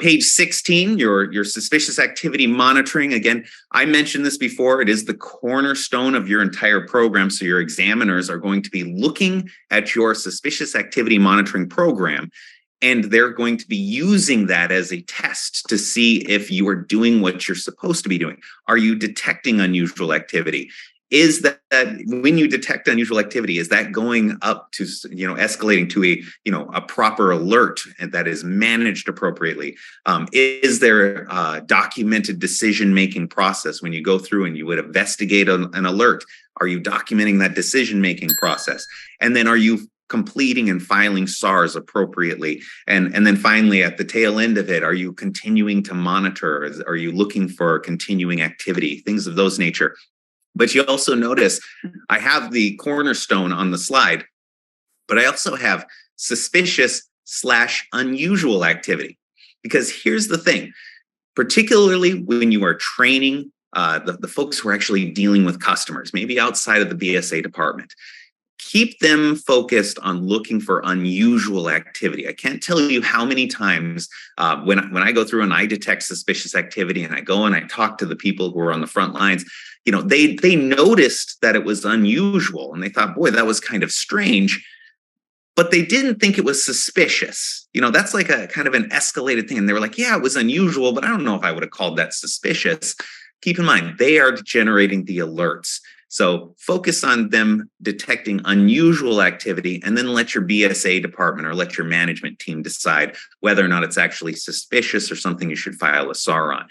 Page 16, your suspicious activity monitoring. Again, I mentioned this before. It is the cornerstone of your entire program. So your examiners are going to be looking at your suspicious activity monitoring program, and they're going to be using that as a test to see if you are doing what you're supposed to be doing. Are you detecting unusual activity? Is that when you detect unusual activity, is that going up to, escalating to a proper alert that is managed appropriately? Is there a documented decision-making process when you go through and you would investigate an alert? Are you documenting that decision-making process? And then are you completing and filing SARs appropriately? And then finally, at the tail end of it, are you continuing to monitor? Are you looking for continuing activity? Things of those nature. But you also notice I have the cornerstone on the slide, but I also have suspicious/unusual activity. Because here's the thing, particularly when you are training the folks who are actually dealing with customers, maybe outside of the BSA department, keep them focused on looking for unusual activity. I can't tell you how many times when I go through and I detect suspicious activity and I go and I talk to the people who are on the front lines, they noticed that it was unusual and they thought, boy, that was kind of strange, but they didn't think it was suspicious. That's like a kind of an escalated thing. And they were like, yeah, it was unusual, but I don't know if I would have called that suspicious. Keep in mind, they are generating the alerts. So focus on them detecting unusual activity and then let your BSA department or let your management team decide whether or not it's actually suspicious or something you should file a SAR on.